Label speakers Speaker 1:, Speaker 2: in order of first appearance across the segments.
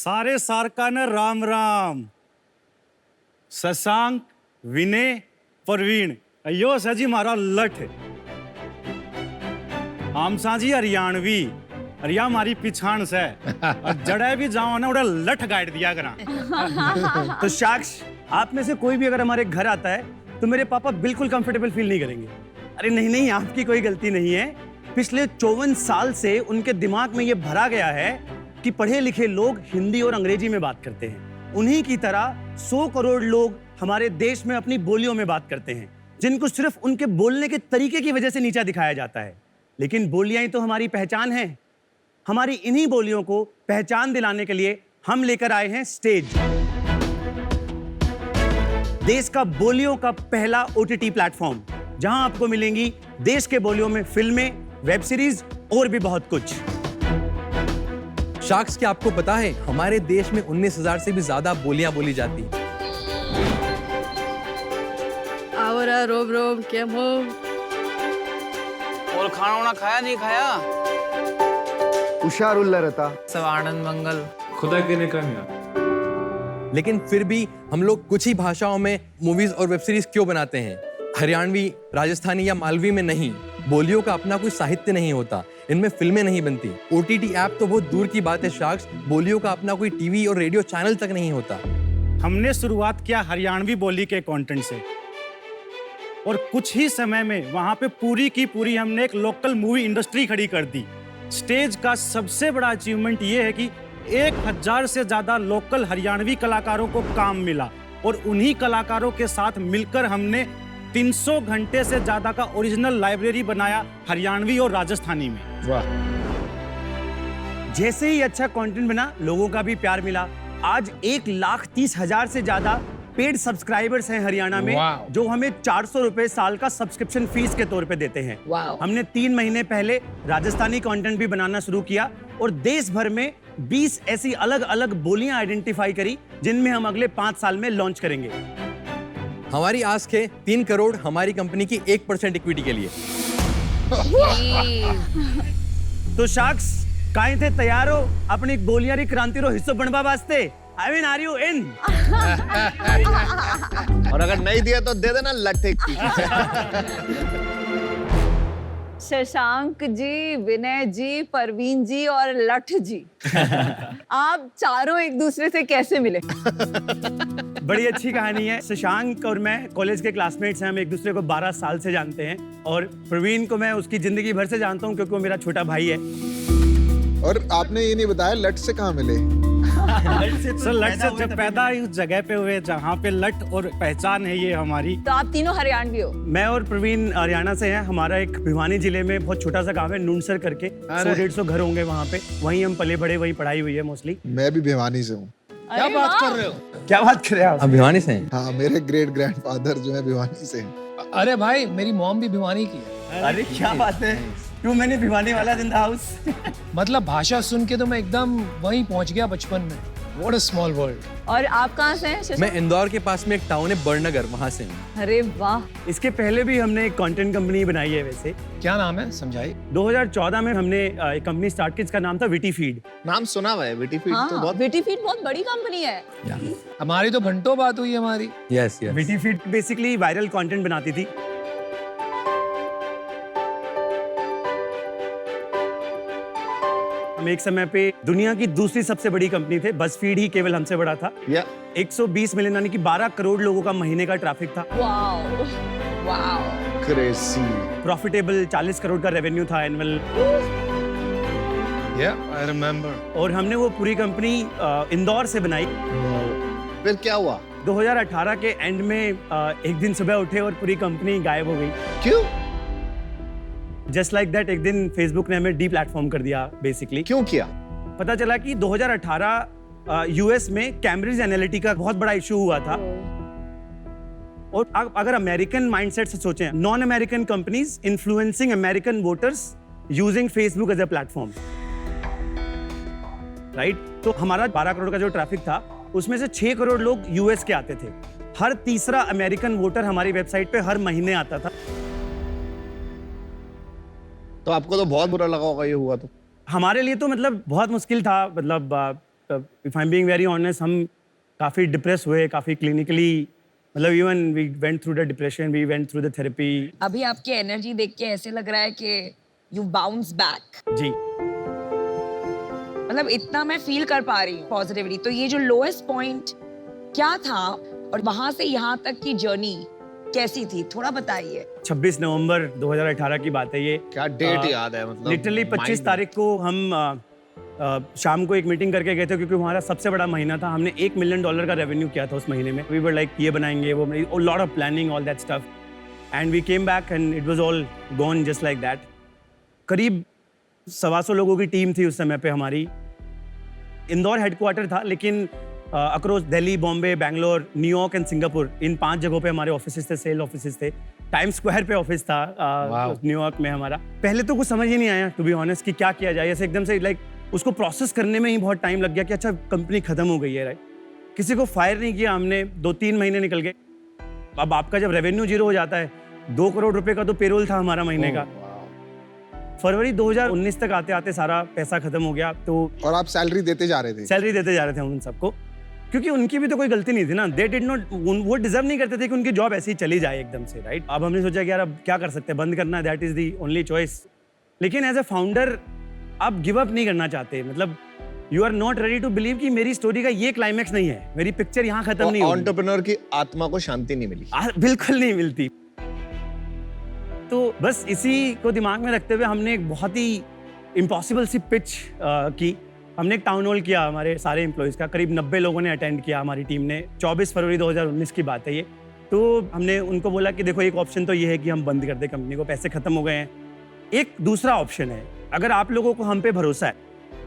Speaker 1: सारे सारकानं राम राम. शशांक, विनय, परवीन, अयो सजी मारा लठ. आमसा जी हरियाणवी, अरिया मारी पिछाण से. जड़े भी जाओ ना उड़ा लठ गाइड दिया करा.
Speaker 2: तो साक्ष, आप में से कोई भी अगर हमारे घर आता है तो मेरे पापा बिल्कुल कंफर्टेबल फील नहीं करेंगे. अरे नहीं नहीं, आपकी कोई गलती नहीं है. पिछले 54 साल से उनके दिमाग में ये भरा गया है कि पढ़े लिखे लोग हिंदी और अंग्रेजी में बात करते हैं. उन्हीं की तरह 100 करोड़ लोग हमारे देश में अपनी बोलियों में बात करते हैं, जिनको सिर्फ उनके बोलने के तरीके की वजह से नीचा दिखाया जाता है. लेकिन बोलियां ही तो हमारी पहचान है. हमारी इन्हीं बोलियों को पहचान दिलाने के लिए हम लेकर आए हैं स्टेज, देश का बोलियों का पहला OTT प्लेटफॉर्म, जहां आपको मिलेंगी देश के बोलियों में फिल्में, वेब सीरीज और भी बहुत कुछ.
Speaker 3: शाक्स, क्या आपको पता है हमारे देश में 19,000 से भी ज्यादा बोलियां बोली जाती हैं.
Speaker 4: आवरा रोब रोब केम हो?
Speaker 5: और खाना वाना खाया नहीं खाया?
Speaker 6: हुशार उल्ला रहता.
Speaker 5: सब आनंद मंगल.
Speaker 7: खुदा के ने कहा.
Speaker 3: लेकिन फिर भी हम लोग कुछ ही भाषाओं में मूवीज और वेब सीरीज क्यों बनाते हैं? हरियाणवी, राजस्थानी या मालवी में नहीं. बोलियों का अपना कोई साहित्य नहीं होता, इनमें फिल्में नहीं बनती. OTT ऐप तो बहुत दूर की बात है शाक्स, बोलियों का अपना कोई टीवी और रेडियो चैनल तक नहीं होता.
Speaker 1: हमने शुरुआत किया हरियाणवी बोली के कंटेंट से, और कुछ ही समय में वहां पे पूरी की पूरी हमने एक लोकल मूवी इंडस्ट्री खड़ी कर दी. स्टेज का सबसे बड़ा अचीवमेंट ये है कि 1000 से ज्यादा लोकल हरियाणवी कलाकारों को काम मिला, और उन्हीं कलाकारों के साथ मिलकर हमने 300 घंटे से ज्यादा का ओरिजिनल लाइब्रेरी बनाया हरियाणवी और राजस्थानी में.
Speaker 7: वाह.
Speaker 2: जैसे ही अच्छा कंटेंट बना, लोगों का भी प्यार मिला. आज 1,30,000 से ज्यादा पेड सब्सक्राइबर्स हैं हरियाणा में, जो हमें 400 रुपए साल का सब्सक्रिप्शन फीस के तौर पे देते हैं. हमने 3 महीने पहले राजस्थानी कंटेंट भी बनाना शुरू किया, और देश भर में 20 ऐसी अलग अलग बोलियां आइडेंटिफाई करी, जिनमें हम अगले 5 साल में लॉन्च करेंगे.
Speaker 3: हमारी आस्क है 3 करोड़ हमारी कंपनी की 1% इक्विटी के लिए.
Speaker 2: तो शाक्स, काहे थे तैयार हो अपनी बोलियां री क्रांति रो हिस्सों बनवा वास्ते? I mean, are you in?
Speaker 6: और अगर नहीं दिया तो दे देना लट्ठे की.
Speaker 4: शशांक जी, विनय जी, परवीन जी और लठ जी, आप चारों एक दूसरे से कैसे मिले?
Speaker 2: बड़ी अच्छी कहानी है. शशांक और मैं कॉलेज के क्लासमेट्स हैं. हम एक दूसरे को 12 साल से जानते हैं, और प्रवीण को मैं उसकी जिंदगी भर से जानता हूँ, क्योंकि वो मेरा छोटा भाई है.
Speaker 6: और आपने ये नहीं बताया लट से कहाँ मिले?
Speaker 1: सर, लठ से जब पैदा ही उस जगह पे हुए जहाँ पे लठ और पहचान है ये हमारी.
Speaker 4: तो आप तीनों हरियाणवी हो?
Speaker 2: मैं और प्रवीण हरियाणा से हैं. हमारा एक भिवानी जिले में बहुत छोटा सा गांव है नुनसर करके. 100-150 घर होंगे वहाँ पे. वहीं हम पले बड़े, वहीं पढ़ाई हुई है मोस्टली.
Speaker 6: मैं भी भिवानी से हूँ.
Speaker 4: क्या बात कर रहे हो?
Speaker 2: क्या बात कर रहे हैं आप?
Speaker 3: आप भिवानी से हैं?
Speaker 6: हाँ, मेरे ग्रेट ग्रैंडफादर जो है भिवानी से हैं.
Speaker 7: अरे भाई, मेरी मॉम भी भिवानी की है.
Speaker 2: अरे क्या बात है, टू मैनी भिवानी वाला इन द हाउस.
Speaker 7: मतलब भाषा सुन के तो मैं एकदम वहीं पहुंच गया बचपन में. What a small world.
Speaker 4: और आप कहाँ से हैं शशांक?
Speaker 3: मैं इंदौर के पास में एक टाउन है बड़नगर, वहां से हूँ.
Speaker 4: अरे वाह.
Speaker 2: इसके पहले भी हमने एक कंटेंट कंपनी बनाई है. वैसे
Speaker 7: क्या नाम है, समझाइए.
Speaker 2: 2014 में हमने एक कंपनी स्टार्ट की, इसका नाम था विटी फीड.
Speaker 6: नाम सुना हुआ है विटी फीड. तो
Speaker 4: हाँ,
Speaker 6: बहुत
Speaker 4: विटी फीड बहुत बड़ी कंपनी है.
Speaker 7: हमारी तो घंटों बात हुई हमारी.
Speaker 3: Yes yes.
Speaker 2: Witty feed basically viral content बनाती थी. हम एक समय पे दुनिया की दूसरी सबसे बड़ी कंपनी थे. बज़फीड ही केवल हमसे बड़ा था. 120 मिलियन यानी कि 12 करोड़ लोगों का महीने का ट्रैफिक था.
Speaker 4: Wow wow.
Speaker 6: Crazy.
Speaker 2: Profitable 40 crore का रेवेन्यू था एनुअल.
Speaker 7: Yeah, I remember.
Speaker 2: और हमने वो पूरी कंपनी इंदौर से बनाई.
Speaker 6: फिर क्या हुआ?
Speaker 2: 2018 के एंड में एक दिन सुबह उठे और पूरी कंपनी गायब हो गई.
Speaker 6: क्यों?
Speaker 2: जस्ट लाइक दैट एक दिन फेसबुक ने हमें डी प्लेटफॉर्म कर दिया बेसिकली.
Speaker 6: क्यों किया?
Speaker 2: पता चला कि 2018 यूएस में कैम्ब्रिज एनालिटिका का बहुत बड़ा इशू हुआ था. और अगर अमेरिकन माइंडसेट से सोचें, non American companies influencing American voters using Facebook as a platform, right? तो हमारा 12 करोड़ का जो ट्रैफिक था, उसमें से 6 करोड़ लोग यूएस के आते थे. हर तीसरा अमेरिकन वोटर हमारी वेबसाइट पे हर महीने आता था.
Speaker 6: तो आपको तो बहुत बुरा लगा होगा ये हुआ तो.
Speaker 2: हमारे लिए तो मतलब बहुत मुश्किल था. मतलब if I am being very honest, हम काफ़ी डिप्रेस हुए, काफ़ी क्लिनिकली, मतलब even we went through the depression, we went through the therapy.
Speaker 8: अभी आपकी एनर्जी देख के ऐसे लग रहा है कि यू बाउंस बैक।
Speaker 2: जी,
Speaker 8: मतलब इतना मैं फील कर पा रही हूँ पॉजिटिवली। तो ये जो लोएस्ट पॉइंट क्या था और वहां से यहाँ तक की जर्नी कैसी थी, थोड़ा बताइए।
Speaker 2: 26 नवंबर 2018 की बात है ये।
Speaker 6: क्या डेट याद है मतलब?
Speaker 2: लिटरली 25 तारीख को हम शाम को एक मीटिंग करके गए थे, क्योंकि हमारा सबसे बड़ा महीना था। हमने $1 मिलियन का रेवेन्यू किया था उस महीने में। वी वर लाइक ये बनाएंगे, वो lot of planning, all that stuff, and we came back and it was all gone just like that. करीब 125 लोगों की टीम थी उस समय पे हमारी। इंदौर हेडक्वार्टर था, लेकिन across Delhi, Bombay, Bangalore, New York and Singapore, इन 5 जगहों पे हमारे ऑफिसेस थे, सेल ऑफिसेस थे। टाइम स्क्वायर पे ऑफिस था न्यूयॉर्क में हमारा। पहले तो कुछ समझ ही नहीं आया टू बी ऑनेस्ट कि क्या किया जाए। ऐसे एकदम से लाइक उसको प्रोसेस करने में ही बहुत टाइम लग गया कि अच्छा कंपनी खत्म हो गई है, राइट। किसी को फायर नहीं किया हमने, 2-3 महीने निकल गए। अब आपका जब रेवेन्यू जीरो हो जाता है, 2 करोड़ रुपए का तो पेरोल था हमारा महीने का। फरवरी 2019 तक आते आते सारा पैसा खत्म हो गया। तो
Speaker 6: और आप सैलरी देते जा रहे थे?
Speaker 2: सैलरी देते जा रहे थे हम उन सबको, क्योंकि उनकी भी तो कोई गलती नहीं थी ना। दे डिड नॉट, वो डिजर्व नहीं करते थे कि उनकी जॉब ऐसे ही चली जाए एकदम से, राइट। अब हमने सोचा कि यार अब क्या कर सकते हैं, बंद करना, that is the only choice. लेकिन एज ए फाउंडर आप गिव अप नहीं करना चाहते। मतलब you are not ready to believe कि मेरी स्टोरी का ये क्लाइमैक्स नहीं है, मेरी पिक्चर यहाँ खत्म नहीं होगी।
Speaker 6: एंटरप्रेन्योर की आत्मा को शांति नहीं मिली?
Speaker 2: बिल्कुल नहीं मिलती। तो बस इसी को दिमाग में रखते हुए हमने एक बहुत ही इम्पॉसिबल सी पिच की। हमने एक टाउन हॉल किया हमारे सारे एम्प्लॉइज़ का, करीब 90 लोगों ने अटेंड किया हमारी टीम ने। 24 फरवरी 2019 की बात है ये। तो हमने उनको बोला कि देखो, एक ऑप्शन तो ये है कि हम बंद कर दें कंपनी को, पैसे खत्म हो गए हैं। एक दूसरा ऑप्शन है, अगर आप लोगों को हम पे भरोसा है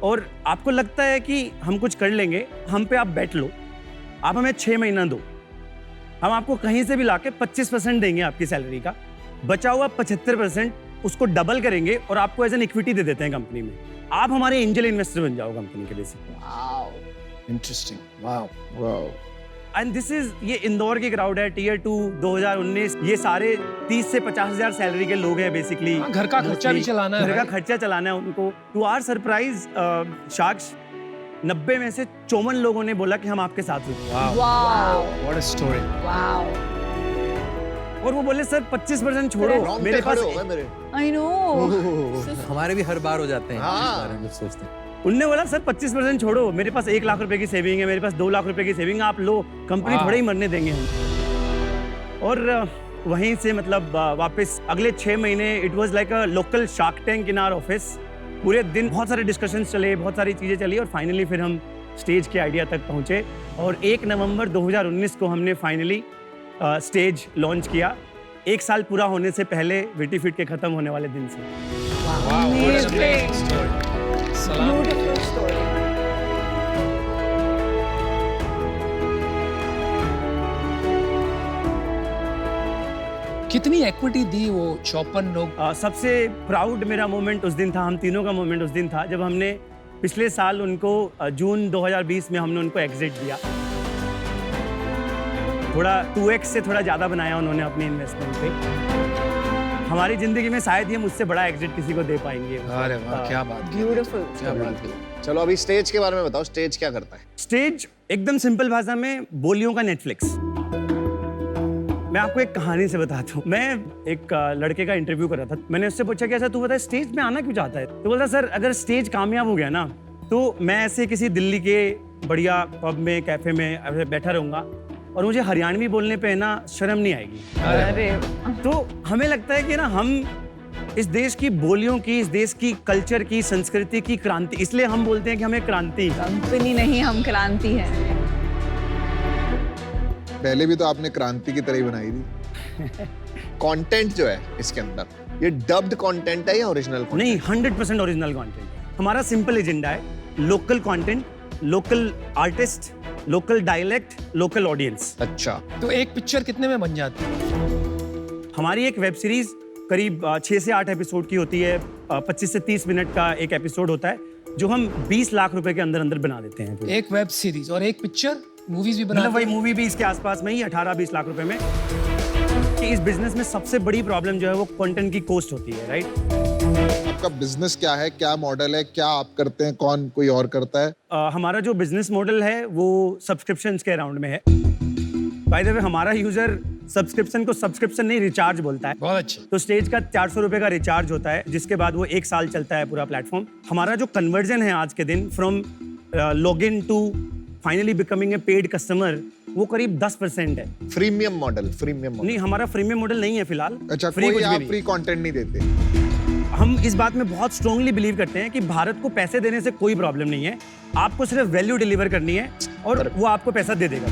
Speaker 2: और आपको लगता है कि हम कुछ कर लेंगे, हम पे आप बैठ लो, आप हमें 6 महीना दो, हम आपको कहीं से भी लाके 25% देंगे आपकी सैलरी का, बचा हुआ 75% उसको डबल करेंगे और आपको एज एन इक्विटी दे देते हैं कंपनी में। आप हमारे एंजल इन्वेस्टर बन जाओ कंपनी के basically.
Speaker 7: Interesting, wow
Speaker 6: wow.
Speaker 2: And this is, ये इंदौर की क्राउड है, टियर 2 2019। ये सारे 30 से 50,000 सैलरी के लोग हैं बेसिकली।
Speaker 7: घर का खर्चा भी चलाना है,
Speaker 2: घर का खर्चा चलाना है उनको। टू आवर सरप्राइज साक्ष, 90 में से 54 लोगों ने बोला कि हम आपके साथ हैं।
Speaker 4: Wow,
Speaker 7: what a story.
Speaker 4: Wow.
Speaker 2: और वो बोले सर 25% छोड़ो, मेरे पास।
Speaker 4: I know.
Speaker 3: हमारे भी हर बार हो जाते हैं
Speaker 6: हाँ।
Speaker 3: इस बारे में सोचते हैं।
Speaker 2: उनने बोला सर 25% छोड़ो, मेरे पास 1 लाख रुपए की सेविंग है, मेरे पास 2 लाख रुपए की सेविंग, आप लो, कंपनी
Speaker 7: वाह।
Speaker 2: थोड़ा ही मरने देंगे हम। और वहीं से मतलब वापस अगले 6 महीने it was like a local shark tank in our office. पूरे दिन बहुत सारे डिस्कशंस चले, बहुत सारी चीजें चली और फाइनली फिर हम स्टेज के आइडिया तक पहुंचे। और 1 नवंबर 2019 को हमने फाइनली स्टेज लॉन्च किया, 1 साल पूरा होने से पहले, विटी फिट के खत्म होने वाले दिन से।
Speaker 7: Amazing story. सलाम।
Speaker 4: Beautiful story.
Speaker 7: कितनी इक्विटी दी वो 54 लोग?
Speaker 2: सबसे प्राउड मेरा मोमेंट उस दिन था, हम तीनों का मोमेंट उस दिन था जब हमने पिछले साल उनको जून 2020 में हमने उनको एग्जिट दिया। थोड़ा 2x से थोड़ा ज़्यादा बनाया उन्होंने अपने इन्वेस्टमेंट पे। हमारी ज़िंदगी में शायद ही हम उससे बड़ा एग्जिट किसी को दे पाएंगे।
Speaker 7: अरे वाह, क्या बात,
Speaker 4: ब्यूटीफुल।
Speaker 7: क्या बात है।
Speaker 6: चलो अभी स्टेज के बारे में बताओ, स्टेज क्या करता है?
Speaker 2: स्टेज एकदम सिंपल भाषा में बोलियों का नेटफ्लिक्स। मैं आपको एक कहानी से बताता हूँ। मैं एक लड़के का इंटरव्यू कर रहा था, मैंने उससे पूछा कि ऐसा तू बता स्टेज में आना क्यों चाहता है? तो बोलता सर अगर स्टेज कामयाब हो गया ना तो मैं ऐसे किसी दिल्ली के बढ़िया पब में, कैफे में ऐसे बैठा रहूंगा और मुझे हरियाणवी बोलने पे ना शर्म नहीं आएगी।
Speaker 4: अरे
Speaker 2: तो हमें लगता है कि ना हम इस देश की बोलियों की, इस देश की कल्चर की, संस्कृति की क्रांति, इसलिए हम बोलते हैं कि हमें क्रांति।
Speaker 4: कंपनी नहीं, हम क्रांति हैं।
Speaker 6: पहले भी तो आपने क्रांति की तरह ही बनाई थी। कंटेंट जो है इसके अंदर, ये डब्ड कंटेंट है या ओरिजिनल कंटेंट?
Speaker 2: नहीं, 100% ओरिजिनल कंटेंट। हमारा सिंपल एजेंडा है, local content, local artist, local dialect, local audience.
Speaker 6: अच्छा,
Speaker 7: तो एक पिक्चर कितने में बन जाती है?
Speaker 2: हमारी एक वेब सीरीज करीब 6 से 8 एपिसोड की होती है। 25 से 30 मिनट का एक एपिसोड होता है जो हम 20 लाख रुपए के अंदर अंदर बना देते हैं।
Speaker 7: एक वेब सीरीज और एक पिक्चर, मूवीज भी
Speaker 2: मतलब
Speaker 7: बनाते
Speaker 2: वही मूवी भी इसके आसपास में ही 18-20 लाख रुपए में। कि इस बिजनेस में सबसे बड़ी प्रॉब्लम जो है वो कंटेंट की कॉस्ट होती है, राइट?
Speaker 6: आपका बिजनेस क्या है, क्या मॉडल है, क्या आप करते हैं, कौन कोई और करता है?
Speaker 2: हमारा जो बिजनेस मॉडल है वो सब्सक्रिप्शंस के अराउंड में है। बाय द वे हमारा यूजर सब्सक्रिप्शन को सब्सक्रिप्शन नहीं रिचार्ज बोलता है।
Speaker 7: बहुत अच्छा।
Speaker 2: तो स्टेज का 400 रुपए का रिचार्ज होता है, जिसके बाद वो 1 साल चलता है पूरा प्लेटफॉर्म। हमारा जो कन्वर्जन है आज के दिन from log in to finally becoming a paid customer, वो करीब 10% है।
Speaker 6: Freemium model, freemium model.
Speaker 2: नहीं, हमारा फ्रीमियम मॉडल नहीं है फिलहाल।
Speaker 6: अच्छा,
Speaker 2: फ्री कुछ
Speaker 6: कोई
Speaker 2: भी
Speaker 6: आप
Speaker 2: नहीं।
Speaker 6: फ्री कंटेंट नहीं देते?
Speaker 2: हम इस बात में बहुत स्ट्रांगली बिलीव करते हैं कि भारत को पैसे देने से कोई प्रॉब्लम नहीं है, आपको सिर्फ वैल्यू डिलीवर करनी है और वो आपको पैसा दे देगा।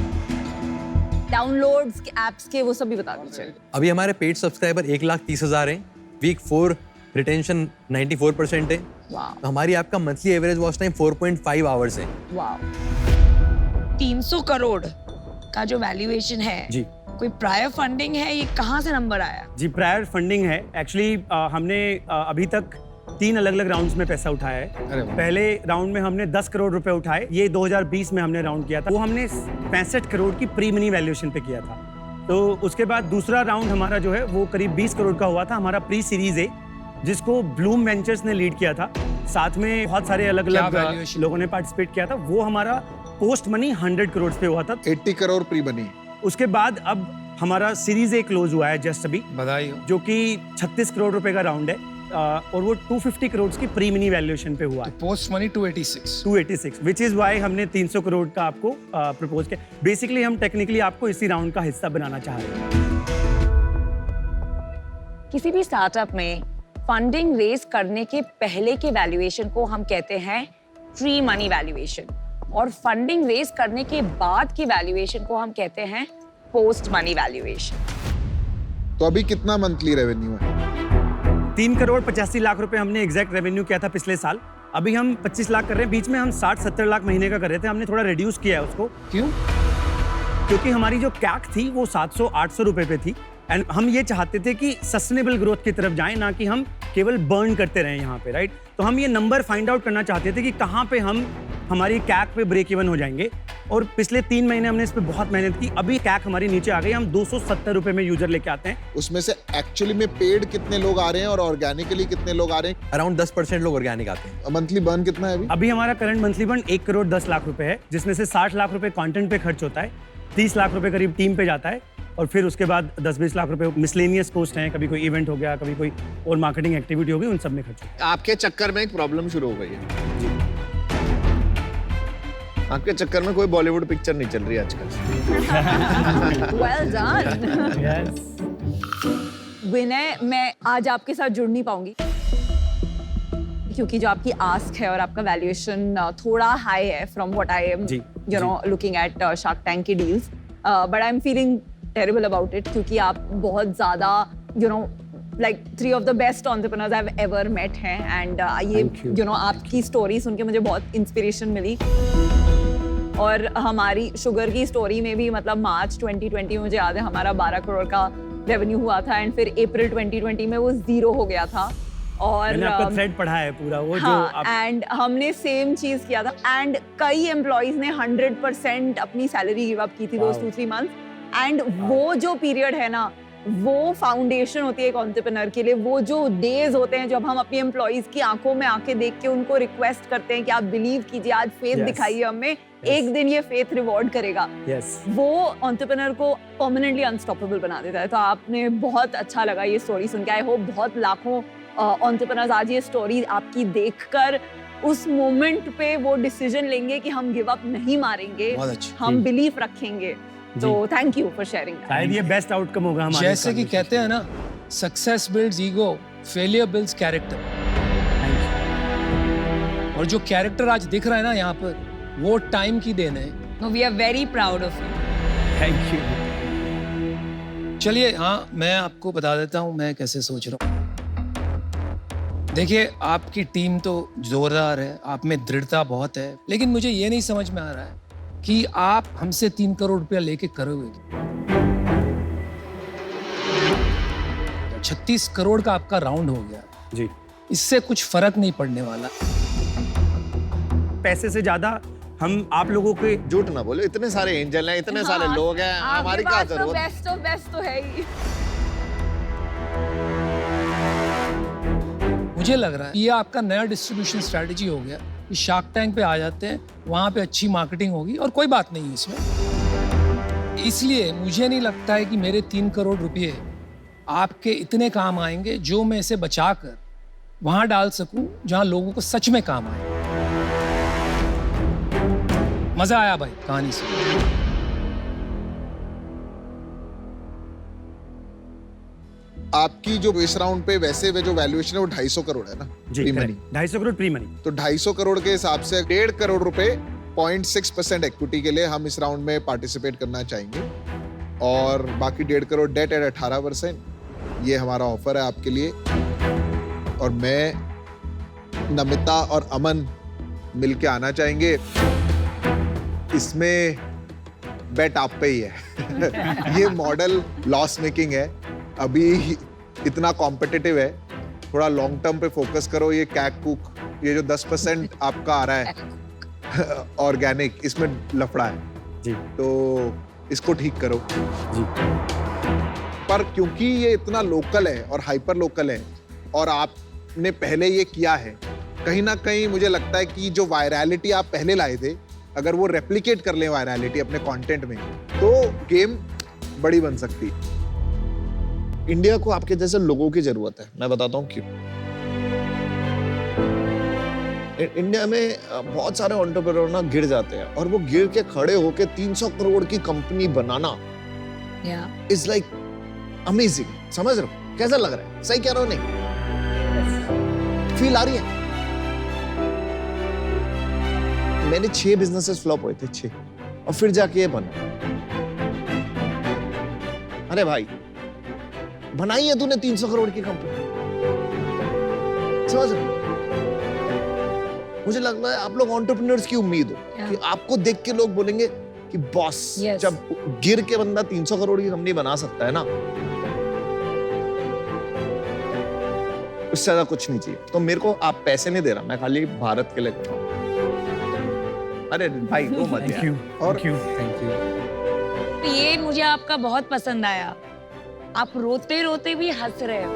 Speaker 4: डाउनलोड्स के एप्स के वो सब भी बता दीजिए।
Speaker 3: अभी हमारे पेड सब्सक्राइबर 1,30,000 हैं। वीक 4 रिटेंशन 94% है।
Speaker 4: वाह
Speaker 3: तो हमारी ऐप का monthly average watch time 4.5 hours है।
Speaker 4: वाह।
Speaker 8: 300 करोड़ का जो वैल्यूएशन है,
Speaker 2: जी।
Speaker 8: कोई प्रायर फंडिंग है, ये कहाँ से नंबर आया?
Speaker 2: जी, प्रायर फंडिंग है। एक्चुअली हमने अभी तक 3 अलग-अलग राउंड्स में पैसा उठाया है। पहले राउंड में हमने 10 करोड़ रुपए उठाए, ये 2020 में हमने राउंड किया था। वो हमने 65 करोड़ की प्री मनी वैल्यूएशन पे किया था। तो उसके बाद दूसरा राउंड हमारा जो है वो करीब 20 करोड़ का हुआ था, हमारा प्री सीरीज ए, जिसको ब्लूम वेंचर्स ने लीड किया था। साथ में बहुत सारे अलग-अलग
Speaker 7: valuation?
Speaker 2: लोगों ने पार्टिसिपेट किया था। वो हमारा पोस्ट मनी 100 करोड़ पे हुआ था।
Speaker 6: 80 करोड़ प्री बनी।
Speaker 2: उसके बाद अब हमारा सीरीज ए क्लोज हुआ है जस्ट अभी,
Speaker 7: बधाई हो।
Speaker 2: जो कि 36 करोड़ रुपए का राउंड है और वो 250 करोड़ की प्री मिनी वैल्यूएशन पे हुआ है।
Speaker 7: Post money 286।
Speaker 2: 286, which is why हमने 300 करोड़ का आपको प्रपोज किया। बेसिकली हम टेक्निकली आपको इसी राउंड का हिस्सा बनाना चाह रहे हैं।
Speaker 8: किसी भी स्टार्टअप में फंडिंग रेज करने के पहले के वैल्यूएशन को हम कहते हैं प्री मनी वैल्यूएशन, और फंडिंग रेज करने के बाद की वैल्यूएशन को हम कहते हैं पोस्ट मनी वैल्यूएशन।
Speaker 6: तो अभी कितना मंथली रेवेन्यू है?
Speaker 2: 3 करोड़ 85 लाख रुपए हमने एग्जैक्ट रेवेन्यू किया था पिछले साल। अभी हम 25 लाख कर रहे हैं। बीच में हम 60-70 लाख महीने का कर रहे थे, हमने थोड़ा रिड्यूस किया है उसको,
Speaker 7: क्यों?
Speaker 2: क्योंकि हमारी जो कैक थी वो 700-800 रुपए पे थी। एंड हम ये चाहते थे कि सस्टेनेबल ग्रोथ की तरफ जाएं, ना कि हम केवल बर्न करते रहें यहाँ पे, राइट? तो हम ये नंबर फाइंड आउट करना चाहते थे कि कहाँ पे हम हमारी कैक पे ब्रेक इवन हो जाएंगे। और पिछले 3 महीने हमने इस पे बहुत मेहनत की। अभी कैक हमारी नीचे आ गई, हम 270 रुपए में यूजर लेके आते हैं।
Speaker 6: उसमें से एक्चुअली में पेड कितने लोग आ रहे हैं और ऑर्गेनिकली कितने लोग आ रहे हैं?
Speaker 3: अराउंड 10% लोग ऑर्गेनिक आते हैं।
Speaker 6: मंथली बर्न कितना है अभी?
Speaker 2: अभी हमारा current monthly burn 1 crore 10 lakh रुपए है, जिसमें से 60 लाख रुपए कंटेंट पे खर्च होता है, 30 लाख रुपए करीब टीम पे जाता है, और फिर उसके बाद 10-20 लाख रुपए मिसलेनियस कॉस्ट हैं, कभी कोई इवेंट हो गया, कभी कोई और मार्केटिंग एक्टिविटी हो गई, उन सब में खर्च होता
Speaker 6: आपके चक्कर में एक प्रॉब्लम शुरू हो गई है। आपके चक्कर में कोई बॉलीवुड पिक्चर नहीं चल रही आजकल।
Speaker 4: Well done.
Speaker 2: है।
Speaker 4: विनय, मैं आज आपके साथ जुड़ नहीं पाऊंगी क्योंकि जो आपकी आस्क है और आपका वैल्यूएशन थोड़ा हाई है फ्रॉम व्हाट आई एम
Speaker 2: जी,
Speaker 4: you know looking at Shark Tank की deals, but I am feeling terrible about it, क्योंकि आप बहुत ज्यादा you know like 3 of the best entrepreneurs I have ever met हैं। And ये you know आपकी story सुन के मुझे बहुत इंस्पिरेशन मिली। और हमारी शुगर की स्टोरी में भी, मतलब मार्च 2020 में मुझे याद है हमारा 12 करोड़ का रेवेन्यू हुआ था, एंड फिर अप्रैल 2020 में वो 0 हो गया था। और
Speaker 2: मैंने आपका थ्रेड पढ़ा है पूरा वो, जो
Speaker 4: हाँ,
Speaker 2: आप
Speaker 4: एंड हमने सेम चीज किया था, एंड कई एम्प्लॉइज ने 100% अपनी सैलरी गिव अप की थी दोस्त 2-3 मंथ्स। एंड वो जो पीरियड है ना, वो फाउंडेशन होती है एक एंटरप्रेन्योर के लिए। वो जो डेज होते हैं जब हम अपनी एम्प्लॉइज की आंखों में आंखें देख के उनको रिक्वेस्ट करते हैं कि आप बिलीव कीजिए, आज फेथ दिखाइए हमें, एक दिन ये फेथ रिवॉर्ड करेगा। वो एंटरप्रेन्योर को परमानेंटली अनस्टॉपेबल बना देता है। तो आपने बहुत अच्छा लगा ये स्टोरी सुन के। आई होप बहुत लाखों एंटरप्रेन्योर्स आज ये स्टोरी आपकी देखकर उस मोमेंट पे वो डिसीजन लेंगे कि हम गिव अप नहीं मारेंगे,
Speaker 7: बहुत अच्छा।
Speaker 4: हम बिलीफ रखेंगे। तो थैंक यू फॉर शेयरिंग।
Speaker 2: शायद ये बेस्ट आउटकम होगा हमारे।
Speaker 7: जैसे कि कहते हैं ना, success builds ego, failure builds character. और जो कैरेक्टर आज दिख रहा है ना यहाँ पर, वो टाइम की देन है।
Speaker 8: No, we are very proud of you.
Speaker 2: Thank you.
Speaker 7: चलिए, हाँ, मैं आपको बता देता हूँ मैं कैसे सोच रहा हूँ। देखिए, आपकी टीम तो जोरदार है, आप में दृढ़ता बहुत है, लेकिन मुझे ये नहीं समझ में आ रहा है कि आप हमसे 3 करोड़ रुपया लेके करोगे। 36 करोड़ का आपका राउंड हो गया
Speaker 2: जी,
Speaker 7: इससे कुछ फर्क नहीं पड़ने वाला।
Speaker 2: पैसे से ज्यादा हम आप लोगों के
Speaker 6: झूठ ना बोलो, इतने सारे एंजल हैं, इतने सारे लोग हैं, हमारी क्या जरूरत?
Speaker 4: बेस्ट ऑफ बेस्ट तो है ही।
Speaker 7: मुझे लग रहा है ये आपका नया डिस्ट्रीब्यूशन स्ट्रैटेजी हो गया कि शार्क टैंक पे आ जाते हैं, वहाँ पे अच्छी मार्केटिंग होगी और कोई बात नहीं है इसमें। इसलिए मुझे नहीं लगता है कि मेरे 3 करोड़ रुपए आपके इतने काम आएंगे जो मैं इसे बचाकर वहाँ डाल सकूं जहाँ लोगों को सच में काम आए। मजा आया भाई कहानी से।
Speaker 6: आपकी जो इस राउंड पे वैसे जो वैल्यूएशन है वो 250 करोड़ है ना,
Speaker 1: जी
Speaker 6: pre money.
Speaker 1: 250 crore pre money.
Speaker 6: तो 250 करोड़ के हिसाब से 1.5 करोड़ रुपए 0.6% इक्विटी के लिए हम इस राउंड में पार्टिसिपेट करना चाहेंगे और बाकी 1.5 करोड़ डेट एट 18%। ये हमारा ऑफर है आपके लिए और मैं, नमिता और अमन मिलके आना चाहेंगे। इसमें बेट आप पे ही है। ये मॉडल लॉस मेकिंग है, अभी इतना कॉम्पिटिटिव है, थोड़ा लॉन्ग टर्म पे फोकस करो। ये कैक कुक, ये जो 10% आपका आ रहा है ऑर्गेनिक, इसमें लफड़ा है
Speaker 1: जी,
Speaker 6: तो इसको ठीक करो
Speaker 1: जी।
Speaker 6: पर क्योंकि ये इतना लोकल है और हाइपर लोकल है और आपने पहले ये किया है, कहीं ना कहीं मुझे लगता है कि जो वायरलिटी आप पहले लाए थे, अगर वो रेप्लिकेट कर लें वायरलिटी अपने कंटेंट में, तो गेम बड़ी बन सकती है। इंडिया को आपके जैसे लोगों की जरूरत है, मैं बताता हूँ क्यों। इंडिया में बहुत सारे एंटरप्रेन्योर ना गिर जाते हैं और वो गिर के खड़े होके 300 करोड़ की company banana is like amazing. समझ रहे हो कैसा लग रहा है? सही कह रहा हो नहीं? फील आ रही है? मैंने 6 बिजनेसेस फ्लॉप हुए थे, 6, और फिर जाके ये बना। अरे भाई बनाई है तूने 300 करोड़ की कंपनी, समझ रहे? मुझे लग रहा है आप लोग एंटरप्रेन्योर्स की उम्मीद हो कि आपको देख के लोग बोलेंगे कि बॉस, जब गिर के बंदा 300 करोड़ की कंपनी बना सकता है ना, उससे ज्यादा कुछ नहीं चाहिए। तो मेरे को आप पैसे नहीं दे रहा, मैं खाली भारत के लिए कर रहा हूं। अरे भाई वो मत
Speaker 1: थैंक यू,
Speaker 6: और
Speaker 1: थैंक यू।
Speaker 8: ये मुझे आपका बहुत पसंद आया, आप रोते रोते भी हंस रहे हो।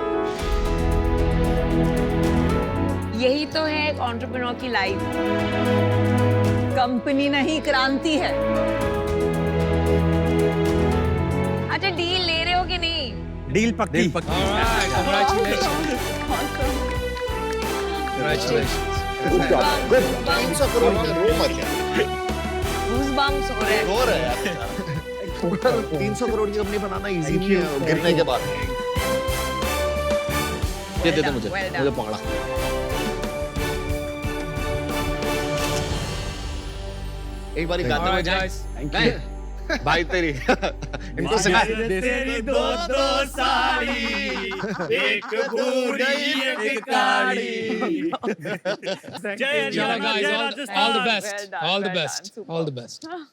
Speaker 8: यही तो है एक एंटरप्रेन्योर की लाइफ।
Speaker 4: कंपनी नहीं, क्रांति है।
Speaker 8: अच्छा डील ले रहे हो कि नहीं?
Speaker 1: डील पक्की।
Speaker 6: Good job, good. 300 करोड़ का रो मत यार,
Speaker 8: Goosebumps हो रहे हैं।
Speaker 6: रो रहे हैं यार। 300 करोड़ की कंपनी बनाना इजी नहीं है गिरने के बाद। ये दे दे मुझे, मुझे पकड़ा। एक बार गाते हुए जाए भाई तेरी इनको सिखा
Speaker 1: तेरी दो साड़ी, एक भूरी एक काली। जय
Speaker 7: चलो
Speaker 1: हरियाणा,
Speaker 7: guys,
Speaker 1: जय
Speaker 7: all
Speaker 1: Rajasthan.
Speaker 7: the best,
Speaker 4: Well done,
Speaker 7: all the
Speaker 4: well
Speaker 7: best,
Speaker 4: done,
Speaker 7: all the best.
Speaker 4: super.